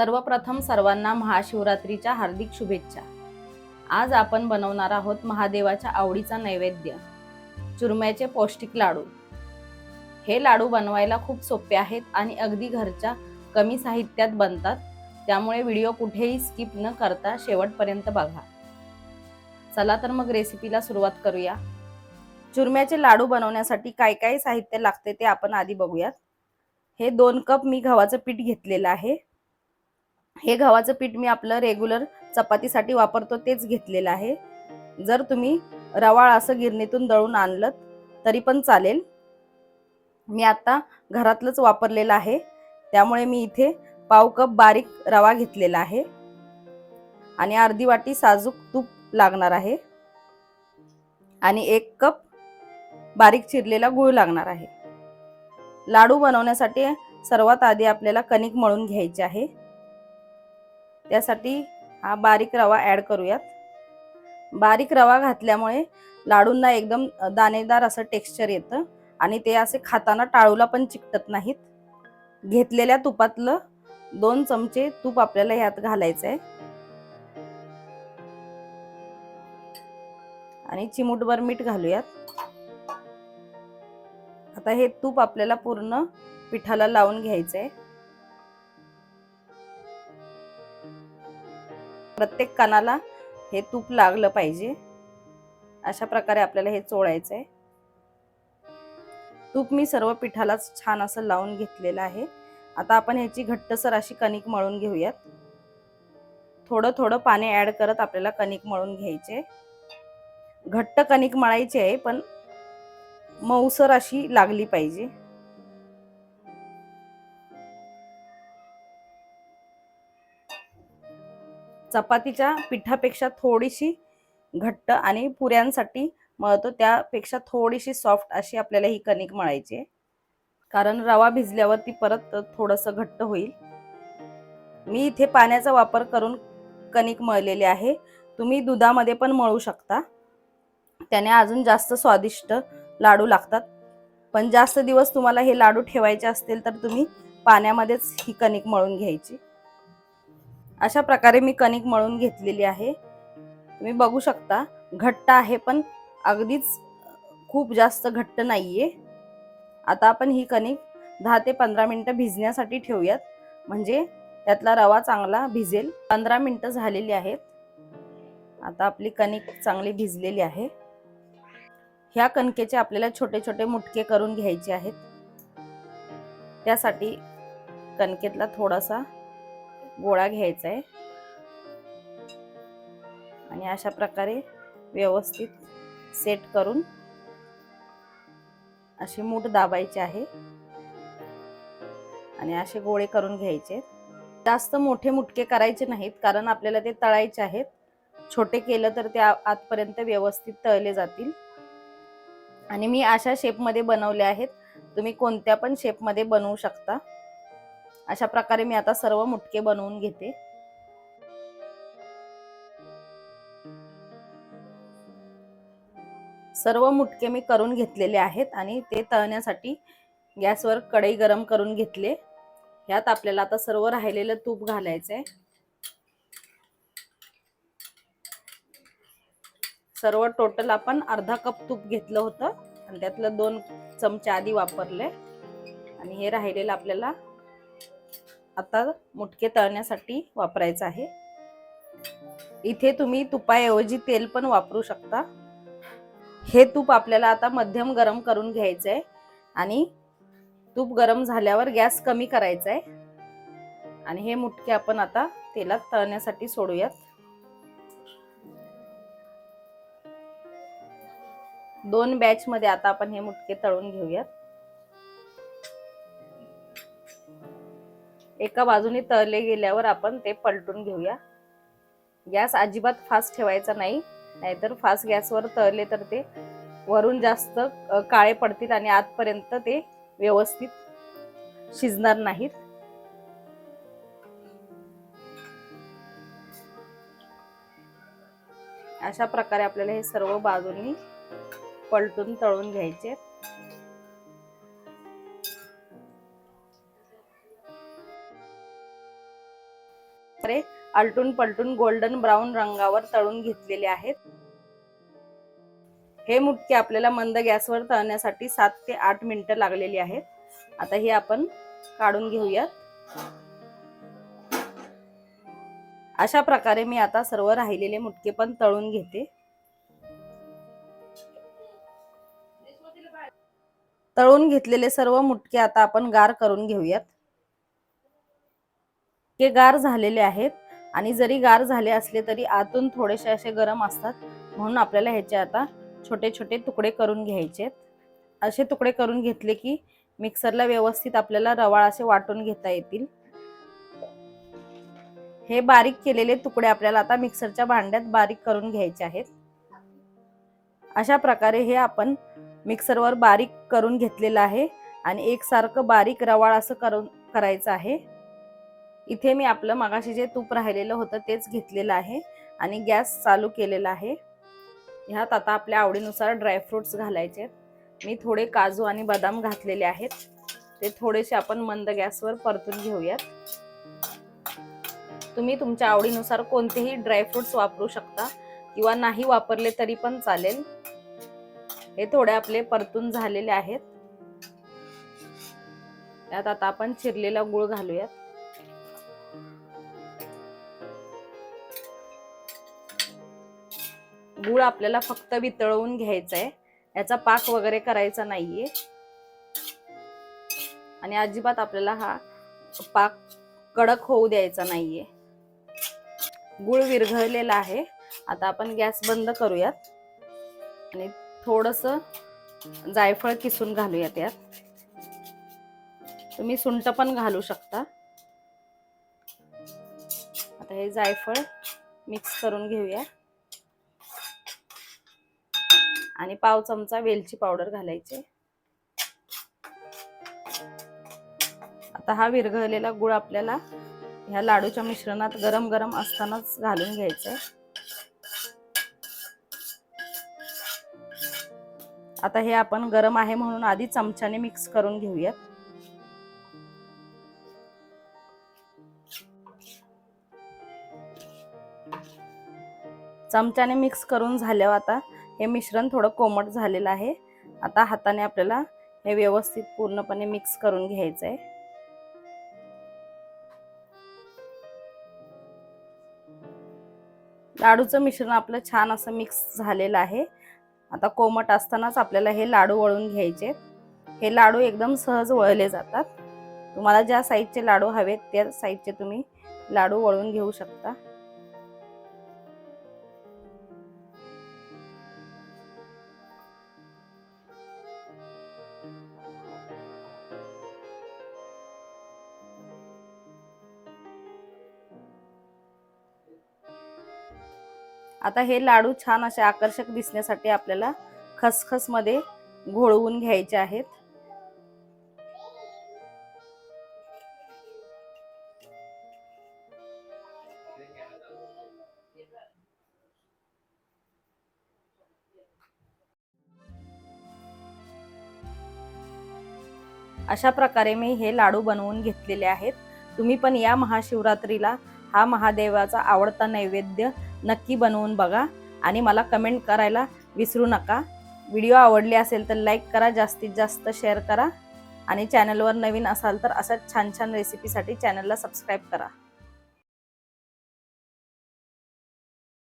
सर्वप्रथम सर्वांना महाशिवरात्रीच्या हार्दिक शुभेच्छा। आज आपण बनवणार आहोत महादेवाच्या आवडीचा नैवेद्य, चुरम्याचे पौष्टिक लाडू। हे लाडू बनवायला खूप सोपे आहेत आणि अगदी घरच्या कमी साहित्यात बनतात, त्यामुळे व्हिडिओ कुठेही स्किप न करता शेवटपर्यंत बघा। चला तर मग रेसिपीला सुरुवात करूया। चुरम्याचे लाडू बनवण्यासाठी काय काय साहित्य लागते ते आपण आधी बघूयात। हे 2 कप मी गव्हाचं पीठ घेतलेलं आहे। हे गव्हाचं पीठ मी आपलं रेग्युलर चपातीसाठी वापरतो तेच घेतलेलं आहे। जर तुम्ही रवाळ असं गिरणीतून दळून आणलं तरी पण चालेल। मी आता घरातलंच वापरलेलं आहे, त्यामुळे मी इथे पाव कप बारीक रवा घेतलेला आहे आणि अर्धी वाटी साजूक तूप लागणार आहे आणि 1 कप बारीक चिरलेला गूळ लागणार आहे। लाडू बनवण्यासाठी सर्वात आधी आपल्याला कणिक मळून घ्यायची आहे। त्यासाठी हा बारीक रवा ऍड करूयात। बारीक रवा घातल्यामुळे लाडूंना एकदम दाणेदार असं टेक्स्चर येतं आणि ते असे खाताना टाळूला पण चिकटत नाहीत। घेतलेल्या तुपातलं 2 चमचे तूप आपल्याला ह्यात घालायचं आहे आणि चिमूटभर मीठ घालूयात। आता हे तूप आपल्याला पूर्ण पिठाला लावून घ्यायचं आहे। प्रत्येक कणाला हे तूप लागलं पाहिजे, अशा प्रकारे आपल्याला हे चोळायचं आहे। तूप मी सर्व पिठालाच छान असं लावून घेतलेलं आहे। आता आपण ह्याची घट्टसर अशी कणिक मळून घेऊयात। थोडं थोडं पाणी ऍड करत आपल्याला कणिक मळून घ्यायचे। घट्ट कणिक मळायची आहे, पण मऊसर अशी लागली पाहिजे। चपातीच्या पिठापेक्षा थोडीशी घट्ट आणि पुऱ्यांसाठी मळतो त्यापेक्षा थोडीशी सॉफ्ट अशी आपल्याला ही कणिक मळायची आहे, कारण रवा भिजल्यावर ती परत थोडंसं घट्ट होईल। मी इथे पाण्याचा वापर करून कणिक मळलेली आहे। तुम्ही दुधामध्ये पण मळू शकता, त्याने अजून जास्त स्वादिष्ट लाडू लागतात। पण जास्त दिवस तुम्हाला हे लाडू ठेवायचे असतील तर तुम्ही पाण्यामध्येच ही कणिक मळून घ्यायची। अशा प्रकारे मी कणिक मळून घेतलेली आहे। तुम्ही बघू शकता घट्ट आहे, पण अगदीच खूप जास्त घट्ट नाहीये। आता आपण ही कणिक 10 ते 15 मिनिटं भिजण्यासाठी ठेवूयात, म्हणजे त्यातला रवा चांगला भिजेल। 15 मिनिटं झालेली आहेत। आता आपली कणिक चांगली भिजलेली आहे। ह्या कणकेचे आपल्याला छोटे छोटे मुटके करून घ्यायचे आहेत। त्यासाठी कणकेतला थोडासा गोळा घ्यायचा आहे आणि अशा प्रकारे व्यवस्थित सेट करून अशी मूठ दाबायची आहे आणि असे गोळे करून घ्यायचे। जास्त मोठे मुटके करायचे नाहीत, कारण आपल्याला ते तळायचे आहेत। छोटे केलं तर ते आतपर्यंत व्यवस्थित तळले जातील। आणि मी अशा शेपमध्ये बनवले आहेत, तुम्ही कोणत्या पण शेपमध्ये बनवू शकता। अशा प्रकारे मी आता सर्व मुटके बनवून घेते। सर्व मुटके मी करून घेतलेले आहेत आणि ते तळण्यासाठी गॅसवर कढई गरम करून घेतले। यात आपल्याला आता सर्व राहिलेलं तूप घालायचंय। सर्व टोटल आपण अर्धा कप तूप घेतलं होतं आणि त्यातलं 2 चमचे आधी वापरले आणि हे राहिलेलं आपल्याला आता मुटके तळण्यासाठी वापरायचं आहे। इथे तुम्ही तुपाऐवजी तेल पण वापरू शकता। हे तूप आपल्याला आता मध्यम गरम करून घ्यायचंय आणि तूप गरम झाल्यावर गॅस कमी करायचा आहे आणि हे मुटके आपण आता तेलात तळण्यासाठी सोडूयात। 2 बॅच मध्ये आता आपण हे मुटके तळून घेऊयात। एका बाजूने तळले गेल्यावर आपण ते पलटून घेऊया। गॅस अजिबात फास्ट ठेवायचा नाही, नाहीतर फास्ट गॅसवर तळले तर ते वरून जास्त काळे पडतील आणि आतपर्यंत ते व्यवस्थित शिजणार नाहीत। अशा प्रकारे आपल्याला हे सर्व बाजूंनी पलटून तळून घ्यायचे। आलटून पलटून गोल्डन ब्राऊन रंगावर तळून घेतलेले आहेत। हे मुटके आपल्याला मंद गॅसवर तळण्यासाठी 7 ते 8 मिनिटं लागलेली आहेत। आता हे आपण काढून घेऊयात। अशा प्रकारे मी आता सर्व राहिलेले मुटके पण तळून घेते। तळून घेतलेले सर्व मुटके आता आपण गार करून घेऊयात। हे गार झालेले आहेत आणि जरी गार झाले असले तरी आतून थोडेसे असे गरम असतात, म्हणून आपल्याला ह्याचे आता छोटे छोटे तुकडे करून घ्यायचे। असे तुकडे करून घेतले की मिक्सरला व्यवस्थित आपल्याला रवाळ असे वाटून घेता येतील। हे बारीक केलेले तुकडे आपल्याला आता मिक्सरच्या भांड्यात बारीक करून घ्यायचे आहेत। अशा प्रकारे हे आपण मिक्सरवर बारीक करून घेतलेलं आहे आणि एकसारखं बारीक रवाळ असं करायचं आहे। इथे मी आपलं मगाशी जे तूप राहिलेलं होतं तेच घेतलेलं आहे आणि गॅस चालू केलेला आहे। ह्यात आता आपल्या आवडीनुसार ड्रायफ्रुट्स घालायचे। मी थोडे काजू आणि बदाम घातलेले आहेत, ते थोडेसे आपण मंद गॅसवर परतून घेऊयात। तुम्ही तुमच्या आवडीनुसार कोणतेही ड्रायफ्रुट्स वापरू शकता किंवा नाही वापरले तरी पण चालेल। हे थोडे आपले परतून झालेले आहेत। यात आता आपण चिरलेला गूळ घालूयात। गूळ आपल्याला फक्त वितळवून घ्यायचा आहे, याचा पाक वगैरे करायचा नाहीये आणि अजिबात आपल्याला हा पाक कडक होऊ द्यायचा नाहीये। गूळ विरघळलेला आहे। आता आपण गॅस बंद करूयात आणि थोडंसं जायफळ किसून घालूयात यात। तुम्ही सुंठ पण घालू शकता। आता हे जायफळ मिक्स करून घेऊया आणि पाव चमचा वेलची पावडर घालायचे। आता हा विरघळलेला गूळ आपल्याला ह्या लाडूच्या मिश्रणात गरम गरम असतानाच घालून घ्यायचंय। आता हे आपण गरम आहे म्हणून आधी चमच्याने मिक्स करून घेऊयात। चमच्याने मिक्स करून झाल्यावर आता हे मिश्रण थोडं कोमट झालेलं आहे। आता हाताने आपल्याला हे व्यवस्थित पूर्णपणे मिक्स करून घ्यायचंय। लाडूचं मिश्रण आपलं छान असं मिक्स झालेलं आहे। आता कोमट असतानाच आपल्याला हे लाडू वळून घ्यायचे। हे लाडू एकदम सहज वळले जातात। तुम्हाला ज्या साईजचे लाडू हवेत त्या साईजचे तुम्ही लाडू वळून घेऊ शकता। आता हे लाडू छान असे आकर्षक दिसण्यासाठी आपल्याला खसखस मध्ये घोळवून घ्यायचे आहेत। अशा प्रकारे मी हे लाडू बनवून घेतलेले आहेत। तुम्ही पण या महाशिवरात्रीला हा महादेवाचा आवडता नैवेद्य नक्की बनवून बघा आणि मला कमेंट करायला विसरू नका। व्हिडिओ आवडले असेल तर लाईक करा, जास्तीत जास्त शेअर करा आणि चॅनलवर नवीन असाल तर अशाच छान छान रेसिपीसाठी चॅनलला सबस्क्राईब करा।